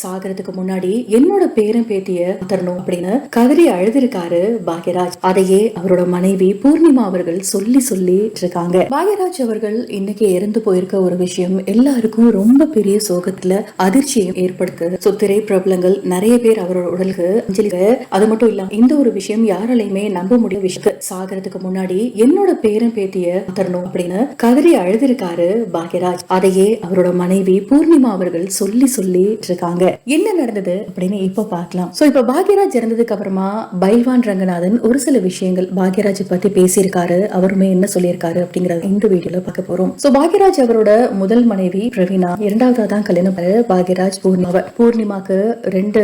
சாகிறதுக்கு முன்னாடி என்னோட பேரன் பேத்திய தரணும் அப்படின்னு கதறி அழுதிருக்காரு பாக்யராஜ். அதையே அவரோட மனைவி பூர்ணிமா அவர்கள் சொல்லி இருக்காங்க. பாக்யராஜ் அவர்கள் இன்னைக்கு இறந்து போயிருக்க ஒரு விஷயம் எல்லாருக்கும் ரொம்ப பெரிய சோகத்துல அதிர்ச்சியை ஏற்படுத்து. திரைப்பிரபலங்கள் நிறைய பேர் அவரோட உடலுக்கு அஞ்சலி. அது மட்டும் இல்லாம இந்த ஒரு விஷயம் யாராலையுமே நம்ப முடிய விஷயம். சாகிறதுக்கு முன்னாடி என்னோட பேரன் பேத்திய தரணும் அப்படின்னு கதறி அழுதிருக்காரு பாக்யராஜ். அதையே அவரோட மனைவி பூர்ணிமா அவர்கள் சொல்லி இருக்காங்க. என்ன நடந்தது அப்படின்னு இப்ப பார்க்கலாம். இப்ப பாக்யராஜ் இறந்ததுக்கு அப்புறமா பைல்வான் ரங்கநாதன் ஒரு சில விஷயங்கள் பாக்யராஜ் பத்தி பேசியிருக்காரு. அவருமே என்ன சொல்லியிருக்காரு அப்படிங்கறது இந்த வீடியோல பார்க்க போறோம். பாக்யராஜ் அவரோட முதல் மனைவி பிரவீனா, இரண்டாவதா தான் கல்யாணம் பண்ண பாக்யராஜ் பூர்ணிமாக்கு 2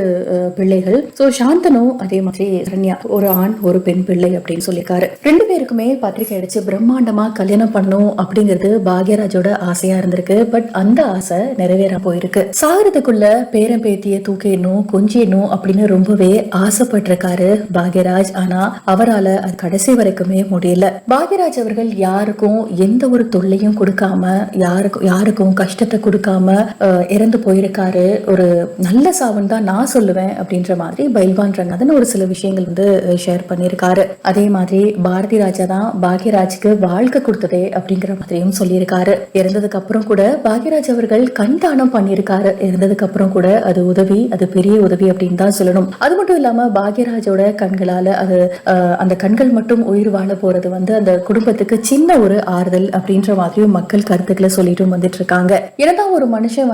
பிள்ளைகள். சாந்தனு அதே மாதிரி ரண்யா, ஒரு ஆண் ஒரு பெண் பிள்ளை அப்படின்னு சொல்லியிருக்காரு. 2 பேருக்குமே பத்திரிகை அடிச்சு பிரம்மாண்டமா கல்யாணம் பண்ணும் அப்படிங்கிறது பாக்யராஜோட ஆசையா இருந்திருக்கு. பட் அந்த ஆசை நிறைவேற போயிருக்கு. சாகிறதுக்குள்ள பேரன் பேத்திய தூக்கிடணும் கொஞ்சிடணும் அப்படின்னு ரொம்பவே ஆசைப்பட்டிருக்காரு பாக்யராஜ். ஆனா அவரால அது கடைசி வரைக்குமே முடியல. பாக்யராஜ் அவர்கள் யாருக்கும் எந்த ஒரு தொல்லையும் கொடுக்காம யாருக்கும் கஷ்டத்தை கொடுக்காம இறந்து போயிருக்காரு. ஒரு நல்ல சாவுன்னு தான் நான் சொல்லுவேன் அப்படின்ற மாதிரி பைல்வான் ரங்கநாதன் ஒரு சில விஷயங்கள் ஷேர் பண்ணியிருக்காரு. அதே மாதிரி பாரதி ராஜா தான் பாக்யராஜுக்கு வாழ்க்கை கொடுத்ததே அப்படிங்கிற மாதிரியும் சொல்லியிருக்காரு. இறந்ததுக்கு அப்புறம் கூட பாக்யராஜ் அவர்கள் கண் தானம் பண்ணியிருக்காரு. இருந்ததுக்கு அப்புறம் கூட அது உதவி, அது பெரிய உதவி அப்படின்னு தான் சொல்லணும். அது மட்டும் இல்லாம பாக்யராஜோட கண்களால அந்த கண்கள் மட்டும் உயிர் வாழ போறது அந்த குடும்பத்துக்கு சின்ன ஒரு ஆறுதல் அப்படின்ற மாதிரியும் மக்கள் கருத்துக்களை சொல்லிட்டு வந்துட்டு இருக்காங்க. என்னதான் ஒரு மனுஷன்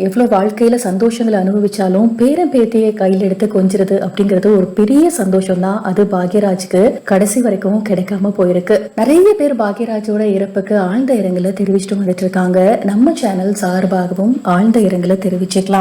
எவ்வளவு வாழ்க்கையில சந்தோஷங்களை அனுபவிச்சாலும் பேரன் பேத்தியை கையில் எடுத்து கொஞ்சிறது அப்படிங்கிறது ஒரு பெரிய சந்தோஷம் தான். அது பாக்யராஜுக்கு கடைசி வரைக்கும் கிடைக்காம போயிருக்கு. நிறைய பேர் பாக்யராஜோட இறப்புக்கு ஆழ்ந்த இரங்கலை தெரிவிச்சுட்டு வந்துட்டு இருக்காங்க. நம்ம சேனல் சார்பாகவும் ஆழ்ந்த இரங்கலை தெரிவிச்சுக்கலாம்.